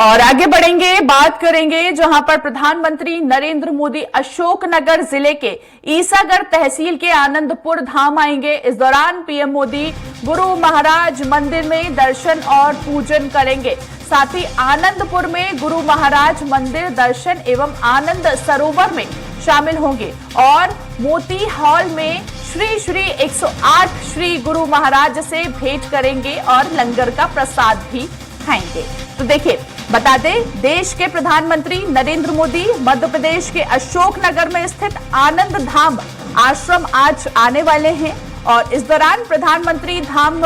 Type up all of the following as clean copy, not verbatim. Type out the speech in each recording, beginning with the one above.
और आगे बढ़ेंगे, बात करेंगे जहां पर प्रधानमंत्री नरेंद्र मोदी अशोकनगर जिले के ईसागढ़ तहसील के आनंदपुर धाम आएंगे। इस दौरान पीएम मोदी गुरु महाराज मंदिर में दर्शन और पूजन करेंगे। साथ ही आनंदपुर में गुरु महाराज मंदिर दर्शन एवं आनंद सरोवर में शामिल होंगे और मोती हॉल में श्री श्री 108 श्री गुरु महाराज से भेंट करेंगे और लंगर का प्रसाद भी खाएंगे। तो देखिए, बता दें, देश के प्रधानमंत्री नरेंद्र मोदी मध्य प्रदेश के अशोकनगर में स्थित आनंद धाम आश्रम आज आने वाले हैं और इस दौरान प्रधानमंत्री धाम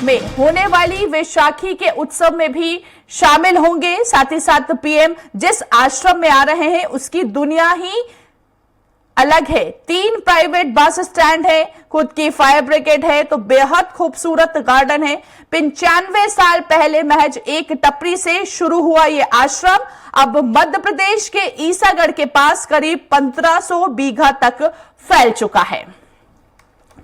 में होने वाली वैशाखी के उत्सव में भी शामिल होंगे। साथ ही साथ पीएम जिस आश्रम में आ रहे हैं उसकी दुनिया ही अलग है। 3 प्राइवेट बस स्टैंड है, खुद की फायर ब्रिगेड है, तो बेहद खूबसूरत गार्डन है। 95 साल पहले महज एक टपरी से शुरू हुआ ये आश्रम अब मध्य प्रदेश के ईसागढ़ के पास करीब 1500 बीघा तक फैल चुका है।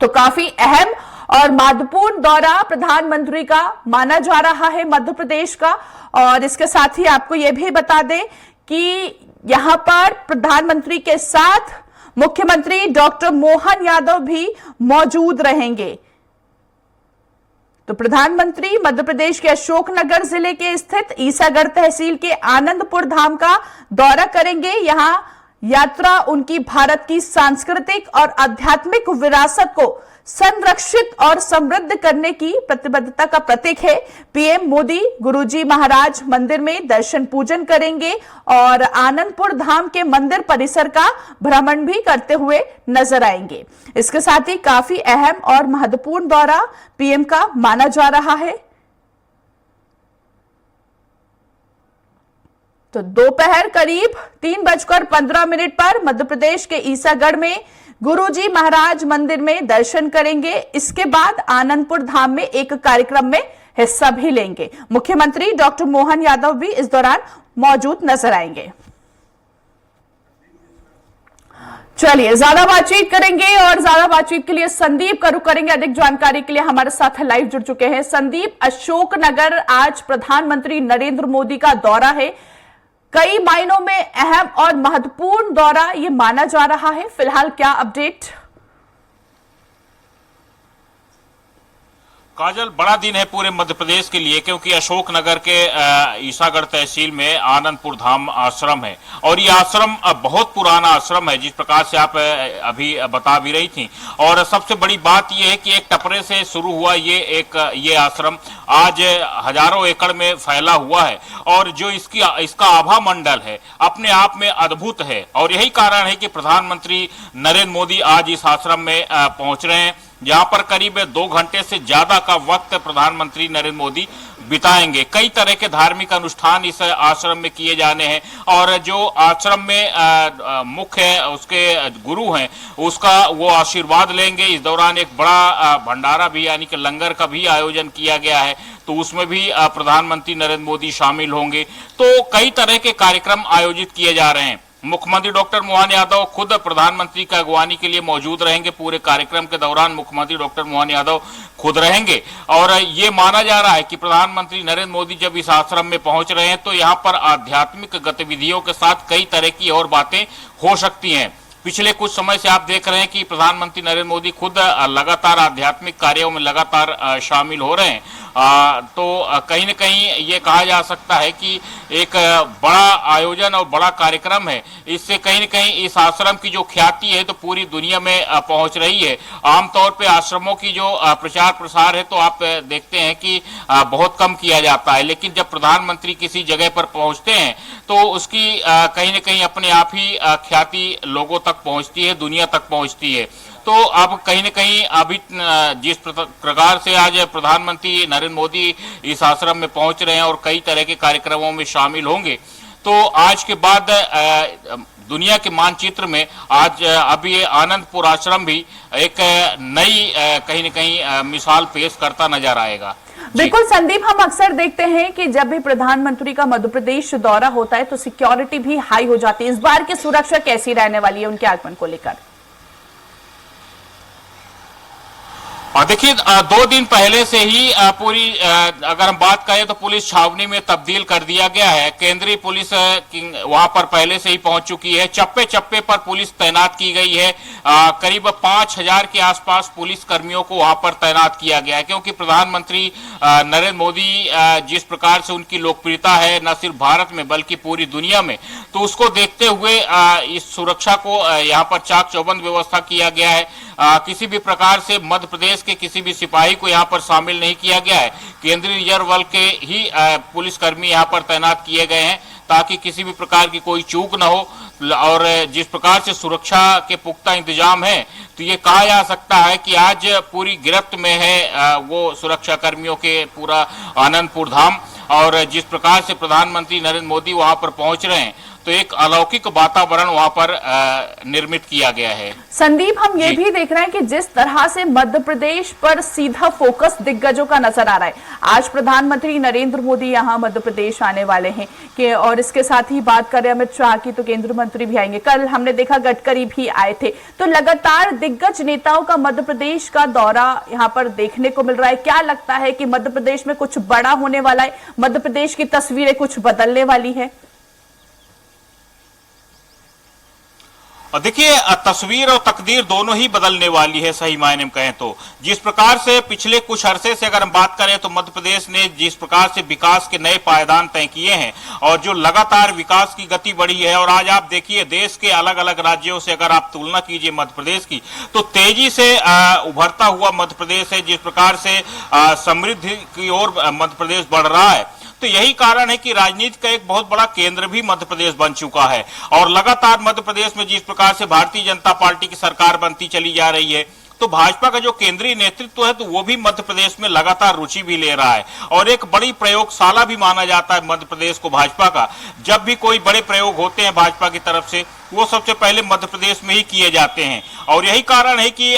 तो काफी अहम और महत्वपूर्ण दौरा प्रधानमंत्री का माना जा रहा है मध्य प्रदेश का। और इसके साथ ही आपको यह भी बता दें कि यहां पर प्रधानमंत्री के साथ मुख्यमंत्री डॉक्टर मोहन यादव भी मौजूद रहेंगे। तो प्रधानमंत्री मध्य प्रदेश के अशोकनगर जिले के स्थित ईसागढ़ तहसील के आनंदपुर धाम का दौरा करेंगे। यहां यात्रा उनकी भारत की सांस्कृतिक और आध्यात्मिक विरासत को संरक्षित और समृद्ध करने की प्रतिबद्धता का प्रतीक है। पीएम मोदी गुरुजी महाराज मंदिर में दर्शन पूजन करेंगे और आनंदपुर धाम के मंदिर परिसर का भ्रमण भी करते हुए नजर आएंगे। इसके साथ ही काफी अहम और महत्वपूर्ण दौरा पीएम का माना जा रहा है। तो दोपहर करीब 3:15 पर मध्य प्रदेश के ईसागढ़ में गुरुजी महाराज मंदिर में दर्शन करेंगे। इसके बाद आनंदपुर धाम में एक कार्यक्रम में हिस्सा भी लेंगे। मुख्यमंत्री डॉक्टर मोहन यादव भी इस दौरान मौजूद नजर आएंगे। चलिए, ज्यादा बातचीत करेंगे और ज्यादा बातचीत के लिए संदीप का रुख करेंगे। अधिक जानकारी के लिए हमारे साथ लाइव जुड़ चुके हैं संदीप। अशोकनगर आज प्रधानमंत्री नरेंद्र मोदी का दौरा है, कई मायनों में अहम और महत्वपूर्ण दौरा ये माना जा रहा है। फिलहाल क्या अपडेट? काजल, बड़ा दिन है पूरे मध्य प्रदेश के लिए, क्योंकि अशोकनगर के ईसागढ़ तहसील में आनंदपुर धाम आश्रम है और ये आश्रम बहुत पुराना आश्रम है, जिस प्रकार से आप अभी बता भी रही थी। और सबसे बड़ी बात ये है कि एक टपरे से शुरू हुआ ये आश्रम आज हजारों एकड़ में फैला हुआ है और जो इसका आभा मंडल है अपने आप में अद्भुत है। और यही कारण है कि प्रधानमंत्री नरेंद्र मोदी आज इस आश्रम में पहुंच रहे हैं, जहां पर करीब 2 घंटे से ज्यादा का वक्त प्रधानमंत्री नरेंद्र मोदी बिताएंगे। कई तरह के धार्मिक अनुष्ठान इस आश्रम में किए जाने हैं और जो आश्रम में मुख्य उसके गुरु हैं उसका वो आशीर्वाद लेंगे। इस दौरान एक बड़ा भंडारा भी यानी कि लंगर का भी आयोजन किया गया है, तो उसमें भी प्रधानमंत्री नरेंद्र मोदी शामिल होंगे। तो कई तरह के कार्यक्रम आयोजित किए जा रहे हैं। मुख्यमंत्री डॉक्टर मोहन यादव खुद प्रधानमंत्री की अगवानी के लिए मौजूद रहेंगे। पूरे कार्यक्रम के दौरान मुख्यमंत्री डॉक्टर मोहन यादव खुद रहेंगे और ये माना जा रहा है कि प्रधानमंत्री नरेंद्र मोदी जब इस आश्रम में पहुंच रहे हैं तो यहाँ पर आध्यात्मिक गतिविधियों के साथ कई तरह की और बातें हो सकती हैं। पिछले कुछ समय से आप देख रहे हैं कि प्रधानमंत्री नरेंद्र मोदी खुद लगातार आध्यात्मिक कार्यों में लगातार शामिल हो रहे हैं। तो कहीं न कहीं ये कहा जा सकता है कि एक बड़ा आयोजन और बड़ा कार्यक्रम है। इससे कहीं न कहीं इस आश्रम की जो ख्याति है तो पूरी दुनिया में पहुंच रही है। आमतौर पे आश्रमों की जो प्रचार प्रसार है तो आप देखते हैं कि बहुत कम किया जाता है, लेकिन जब प्रधानमंत्री किसी जगह पर पहुंचते हैं तो उसकी कहीं न कहीं अपने आप ही ख्याति लोगों तक पहुंचती है, दुनिया तक पहुंचती है। तो अब कहीं न कहीं अभी जिस प्रकार से आज प्रधानमंत्री नरेंद्र मोदी इस आश्रम में पहुंच रहे हैं और कई तरह के कार्यक्रमों में शामिल होंगे, तो आज के बाद दुनिया के मानचित्र में आज अभी आनंदपुर आश्रम भी एक नई कहीं न कहीं मिसाल पेश करता नजर आएगा। बिल्कुल संदीप, हम अक्सर देखते हैं कि जब भी प्रधानमंत्री का मध्य प्रदेश दौरा होता है तो सिक्योरिटी भी हाई हो जाती है। इस बार की सुरक्षा कैसी रहने वाली है उनके आगमन को लेकर? और देखिए 2 दिन पहले से ही पूरी अगर हम बात करें तो पुलिस छावनी में तब्दील कर दिया गया है। केंद्रीय पुलिस वहां पर पहले से ही पहुंच चुकी है। चप्पे चप्पे पर पुलिस तैनात की गई है। करीब 5000 के आसपास पुलिस कर्मियों को वहां पर तैनात किया गया है, क्योंकि प्रधानमंत्री नरेंद्र मोदी जिस प्रकार से उनकी लोकप्रियता है न सिर्फ भारत में बल्कि पूरी दुनिया में, तो उसको देखते हुए इस सुरक्षा को यहाँ पर चाक चौबंद व्यवस्था किया गया है। किसी भी प्रकार से मध्य प्रदेश के किसी भी सिपाही को यहाँ पर शामिल नहीं किया गया है। केंद्रीय रिजर्व बल के ही पुलिसकर्मी यहाँ पर तैनात किए गए हैं ताकि किसी भी प्रकार की कोई चूक न हो। और जिस प्रकार से सुरक्षा के पुख्ता इंतजाम है, तो ये कहा जा सकता है कि आज पूरी गिरफ्त में है वो सुरक्षा कर्मियों के पूरा आनंदपुर धाम। और जिस प्रकार से प्रधानमंत्री नरेंद्र मोदी वहां पर पहुंच रहे हैं, तो एक अलौकिक वातावरण वहां पर निर्मित किया गया है। संदीप, हम ये भी देख रहे हैं कि जिस तरह से मध्य प्रदेश पर सीधा फोकस दिग्गजों का नजर आ रहा है। आज प्रधानमंत्री नरेंद्र मोदी यहाँ मध्य प्रदेश आने वाले हैं कि, और इसके साथ ही बात करें अमित शाह की तो केंद्रीय मंत्री भी आएंगे। कल हमने देखा गडकरी भी आए थे। तो लगातार दिग्गज नेताओं का मध्य प्रदेश का दौरा यहाँ पर देखने को मिल रहा है। क्या लगता है कि मध्य प्रदेश में कुछ बड़ा होने वाला है? मध्य प्रदेश की तस्वीरें कुछ बदलने वाली है? और देखिए तस्वीर और तकदीर दोनों ही बदलने वाली है, सही मायने में कहें तो। जिस प्रकार से पिछले कुछ अरसे से अगर हम बात करें तो मध्य प्रदेश ने जिस प्रकार से विकास के नए पायदान तय किए हैं और जो लगातार विकास की गति बढ़ी है, और आज आप देखिए देश के अलग अलग राज्यों से अगर आप तुलना कीजिए मध्य प्रदेश की, तो तेजी से उभरता हुआ मध्य प्रदेश है। जिस प्रकार से समृद्धि की ओर मध्य प्रदेश बढ़ रहा है, तो यही कारण है कि राजनीति का एक बहुत बड़ा केंद्र भी मध्य प्रदेश बन चुका है। और लगातार मध्य प्रदेश में जिस प्रकार से भारतीय जनता पार्टी की सरकार बनती चली जा रही है, तो भाजपा का जो केंद्रीय नेतृत्व है तो वो भी मध्य प्रदेश में लगातार रुचि भी ले रहा है। और एक बड़ी प्रयोगशाला भी माना जाता है मध्य प्रदेश को भाजपा का। जब भी कोई बड़े प्रयोग होते हैं भाजपा की तरफ से, वो सबसे पहले मध्य प्रदेश में ही किए जाते हैं। और यही कारण है कि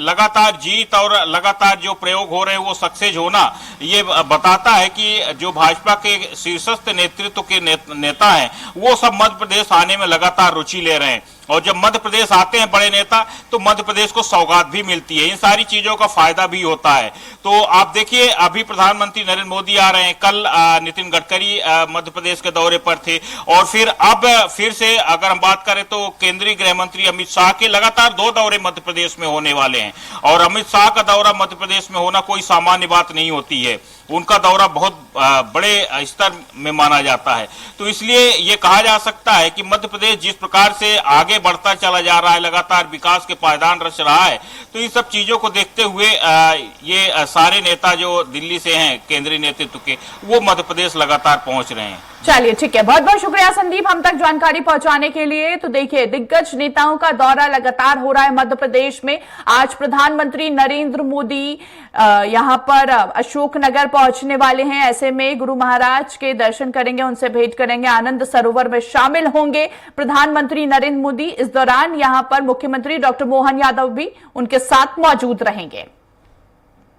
लगातार जीत और लगातार जो प्रयोग हो रहे हैं वो सक्सेस होना, ये बताता है कि जो भाजपा के शीर्षस्थ नेतृत्व के नेता हैं वो सब मध्य प्रदेश आने में लगातार रुचि ले रहे हैं। और जब मध्य प्रदेश आते हैं बड़े नेता, तो मध्य प्रदेश को सौगात भी मिलती है। इन सारी चीजों का फायदा भी होता है। तो आप देखिए अभी प्रधानमंत्री नरेंद्र मोदी आ रहे हैं, कल नितिन गडकरी मध्य प्रदेश के दौरे पर थे, और फिर अब फिर से अगर हम बात करें तो केंद्रीय गृह मंत्री अमित शाह के लगातार 2 दौरे मध्य प्रदेश में होने वाले हैं। और अमित शाह का दौरा मध्य प्रदेश में होना कोई सामान्य बात नहीं होती है। उनका दौरा बहुत बड़े स्तर में माना जाता है। तो इसलिए ये कहा जा सकता है कि मध्य प्रदेश जिस प्रकार से आगे बढ़ता चला जा रहा है, लगातार विकास के पायदान रच रहा है, तो इन सब चीजों को देखते हुए ये सारे नेता जो दिल्ली से हैं केंद्रीय नेतृत्व के, वो मध्य प्रदेश लगातार पहुंच रहे हैं। चलिए ठीक है, बहुत बहुत शुक्रिया संदीप हम तक जानकारी पहुंचाने के लिए। तो देखिए दिग्गज नेताओं का दौरा लगातार हो रहा है मध्य प्रदेश में। आज प्रधानमंत्री नरेंद्र मोदी यहां पर अशोकनगर पहुंचने वाले हैं। ऐसे में गुरु महाराज के दर्शन करेंगे, उनसे भेंट करेंगे, आनंद सरोवर में शामिल होंगे प्रधानमंत्री नरेंद्र मोदी। इस दौरान यहां पर मुख्यमंत्री डॉक्टर मोहन यादव भी उनके साथ मौजूद रहेंगे।